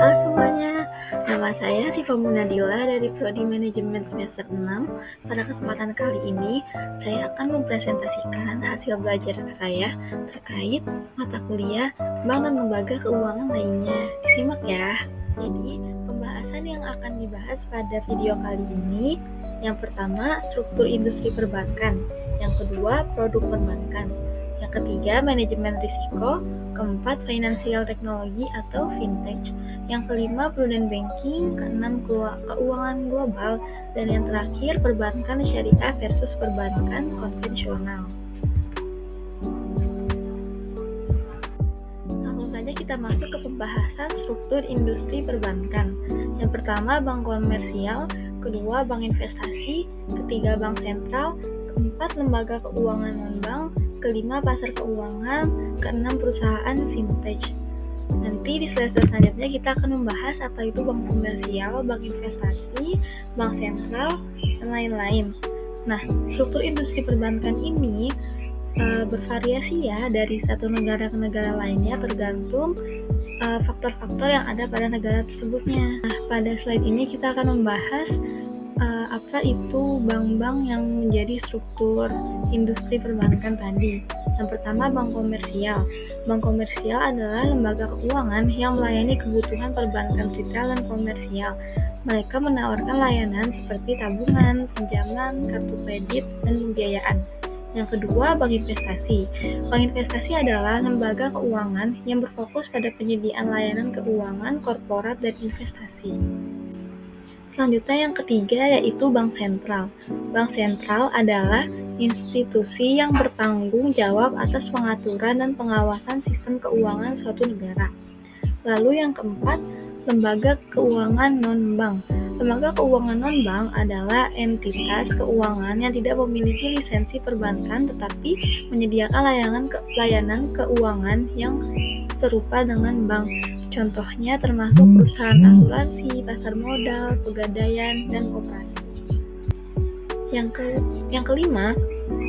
Halo semuanya, nama saya Siva Munadila dari Prodi Manajemen semester 6. Pada kesempatan kali ini, saya akan mempresentasikan hasil belajar saya terkait mata kuliah Bank dan Lembaga Keuangan lainnya. Disimak ya. Jadi, pembahasan yang akan dibahas pada video kali ini, yang pertama, struktur industri perbankan. Yang kedua, produk perbankan. Yang ketiga, manajemen risiko. Keempat, financial technology atau fintech. Yang kelima, prudent banking. Keenam, keuangan global. Dan yang terakhir, perbankan syariah versus perbankan konvensional. Langsung saja kita masuk ke pembahasan struktur industri perbankan. Yang pertama, bank komersial. Kedua, bank investasi. Ketiga, bank sentral. Keempat, lembaga keuangan non-bank. Kelima, pasar keuangan. Keenam, perusahaan fintech. Nanti di slide selanjutnya kita akan membahas apa itu bank komersial, bank investasi, bank sentral, dan lain-lain. Nah, struktur industri perbankan ini bervariasi ya dari satu negara ke negara lainnya tergantung faktor-faktor yang ada pada negara tersebutnya. Nah, pada slide ini kita akan membahas apa itu bank-bank yang menjadi struktur industri perbankan tadi. Yang pertama, bank komersial. Bank komersial adalah lembaga keuangan yang melayani kebutuhan perbankan retail dan komersial. Mereka menawarkan layanan seperti tabungan, pinjaman, kartu kredit, dan pembiayaan. Yang kedua, bank investasi. Bank investasi adalah lembaga keuangan yang berfokus pada penyediaan layanan keuangan, korporat, dan investasi. Selanjutnya yang ketiga yaitu bank sentral. Bank sentral adalah institusi yang bertanggung jawab atas pengaturan dan pengawasan sistem keuangan suatu negara. Lalu yang keempat, lembaga keuangan non-bank. Lembaga keuangan non-bank adalah entitas keuangan yang tidak memiliki lisensi perbankan tetapi menyediakan layanan keuangan yang serupa dengan bank. Contohnya termasuk perusahaan asuransi, pasar modal, pegadaian, dan koperasi. Yang kelima,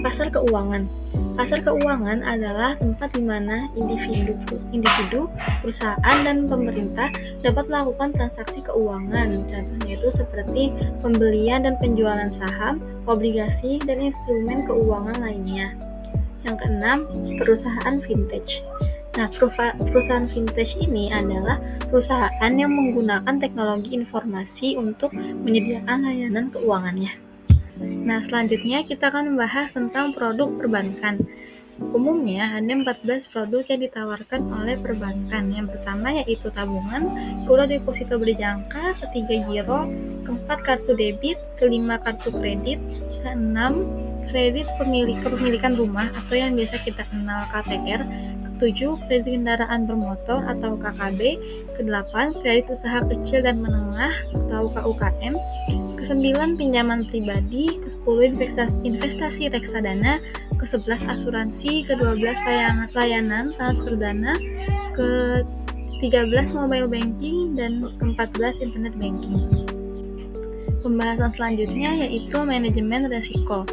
pasar keuangan. Pasar keuangan adalah tempat di mana individu, perusahaan, dan pemerintah dapat melakukan transaksi keuangan. Contohnya itu seperti pembelian dan penjualan saham, obligasi, dan instrumen keuangan lainnya. Yang keenam, perusahaan fintech. Nah, perusahaan fintech ini adalah perusahaan yang menggunakan teknologi informasi untuk menyediakan layanan keuangannya. Nah, selanjutnya kita akan membahas tentang produk perbankan. Umumnya ada 14 produk yang ditawarkan oleh perbankan. Yang pertama yaitu tabungan, kedua deposito berjangka, ketiga giro, keempat kartu debit, kelima kartu kredit, keenam kredit kepemilikan rumah atau yang biasa kita kenal KPR, ke-7 kredit kendaraan bermotor atau KKB, ke-8 kredit usaha kecil dan menengah atau KUKM, ke-9 pinjaman pribadi, ke-10 investasi reksadana, ke-11 asuransi, ke-12 layanan transfer dana, ke-13 mobile banking, dan ke-14 internet banking. Pembahasan selanjutnya yaitu manajemen risiko.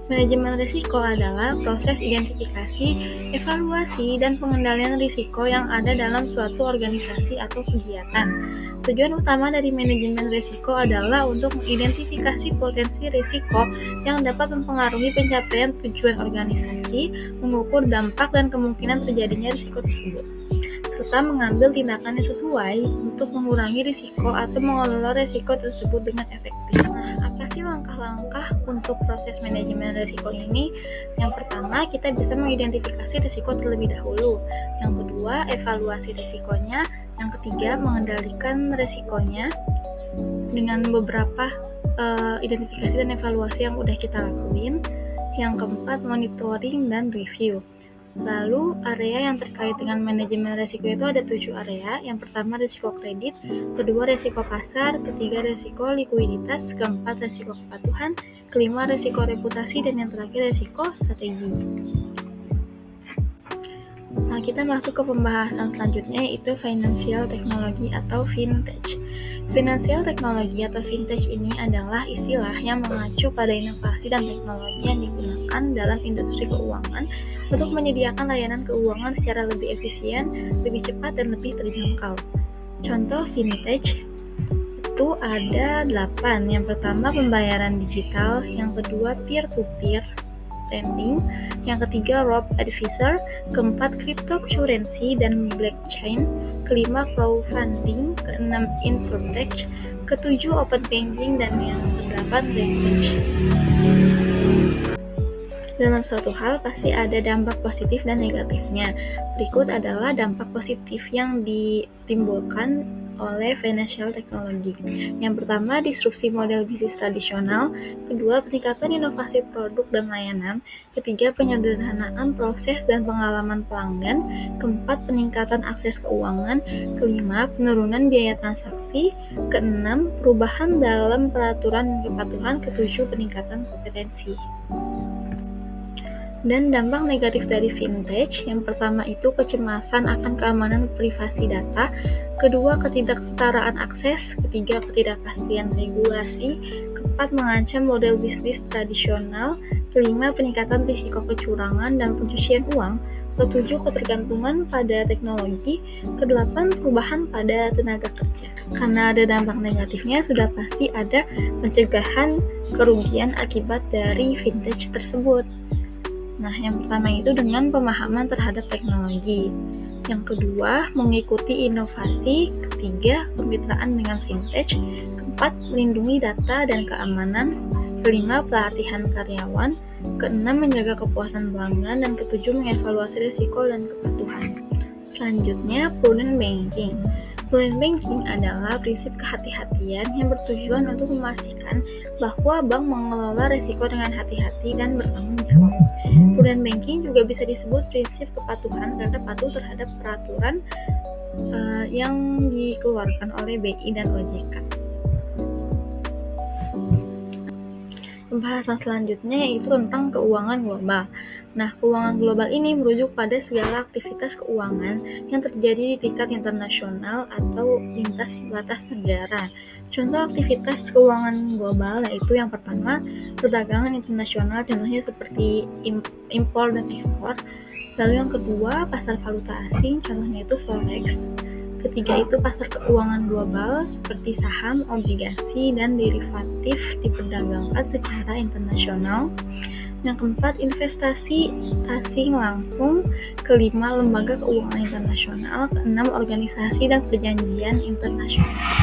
Manajemen risiko adalah proses identifikasi, evaluasi, dan pengendalian risiko yang ada dalam suatu organisasi atau kegiatan. Tujuan utama dari manajemen risiko adalah untuk mengidentifikasi potensi risiko yang dapat mempengaruhi pencapaian tujuan organisasi, mengukur dampak dan kemungkinan terjadinya risiko tersebut, serta mengambil tindakan yang sesuai untuk mengurangi risiko atau mengelola risiko tersebut dengan efektif. Apa sih langkah-langkah untuk proses manajemen risiko ini? Yang pertama, kita bisa mengidentifikasi risiko terlebih dahulu. Yang kedua, evaluasi risikonya. Yang ketiga, mengendalikan risikonya dengan beberapa identifikasi dan evaluasi yang udah kita lakuin. Yang keempat, monitoring dan review. Lalu area yang terkait dengan manajemen risiko itu ada 7 area. Yang pertama risiko kredit, kedua risiko pasar, ketiga risiko likuiditas, keempat risiko kepatuhan, kelima risiko reputasi, dan yang terakhir risiko strategi. Nah, kita masuk ke pembahasan selanjutnya yaitu financial technology atau fintech. Financial technology atau fintech ini adalah istilah yang mengacu pada inovasi dan teknologi yang digunakan dalam industri keuangan untuk menyediakan layanan keuangan secara lebih efisien, lebih cepat, dan lebih terjangkau. Contoh vintage itu ada 8. Yang pertama pembayaran digital, yang kedua peer-to-peer lending, yang ketiga robo-advisor, keempat cryptocurrency dan blockchain, kelima crowdfunding, keenam insurtech, ketujuh open banking, dan yang kedelapan leverage. Dalam suatu hal pasti ada dampak positif dan negatifnya. Berikut adalah dampak positif yang ditimbulkan oleh financial technology. Yang pertama, disrupsi model bisnis tradisional. Kedua, peningkatan inovasi produk dan layanan. Ketiga, penyederhanaan proses dan pengalaman pelanggan. Keempat, peningkatan akses keuangan. Kelima, penurunan biaya transaksi. Keenam, perubahan dalam peraturan dan kepatuhan. Ketujuh, peningkatan kompetensi. Dan dampak negatif dari vintage, yang pertama itu kecemasan akan keamanan privasi data, kedua ketidaksetaraan akses, ketiga ketidakpastian regulasi, keempat mengancam model bisnis tradisional, kelima peningkatan risiko kecurangan dan pencucian uang, ketujuh ketergantungan pada teknologi, kedelapan perubahan pada tenaga kerja. Karena ada dampak negatifnya, sudah pasti ada pencegahan kerugian akibat dari vintage tersebut. Nah, yang pertama itu dengan pemahaman terhadap teknologi. Yang kedua, mengikuti inovasi. Ketiga, kemitraan dengan vintage. Keempat, melindungi data dan keamanan. Kelima, pelatihan karyawan. Keenam, menjaga kepuasan pelanggan. Dan ketujuh, mengevaluasi risiko dan kepatuhan. Selanjutnya, prudent banking. Prudent banking adalah prinsip kehati-hatian yang bertujuan untuk memastikan bahwa bank mengelola risiko dengan hati-hati dan bertanggung jawab. Prudent banking juga bisa disebut prinsip kepatuhan karena patuh terhadap peraturan yang dikeluarkan oleh BI dan OJK. Pembahasan selanjutnya yaitu tentang keuangan global. Nah, keuangan global ini merujuk pada segala aktivitas keuangan yang terjadi di tingkat internasional atau lintas batas negara. Contoh aktivitas keuangan global yaitu yang pertama, perdagangan internasional, contohnya seperti impor dan ekspor. Lalu yang kedua, pasar valuta asing, contohnya itu forex. Ketiga itu pasar keuangan global seperti saham, obligasi, dan derivatif diperdagangkan secara internasional. Yang keempat, investasi asing langsung. Kelima, lembaga keuangan internasional. Keenam, organisasi dan perjanjian internasional.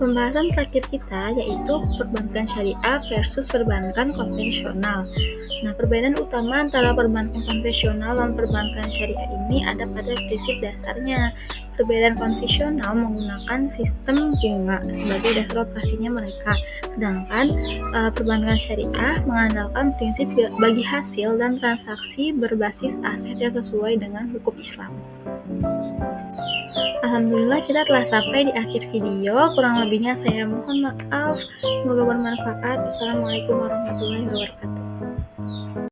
Pembahasan terakhir kita yaitu perbankan syariah versus perbankan konvensional. Nah, perbedaan utama antara perbankan konvensional dan perbankan syariah ini ada pada prinsip dasarnya. Perbedaan konvensional menggunakan sistem bunga sebagai dasar operasinya mereka, sedangkan perbankan syariah mengandalkan prinsip bagi hasil dan transaksi berbasis aset yang sesuai dengan hukum Islam. Alhamdulillah kita telah sampai di akhir video. Kurang lebihnya saya mohon maaf. Semoga bermanfaat. Wassalamualaikum warahmatullahi wabarakatuh.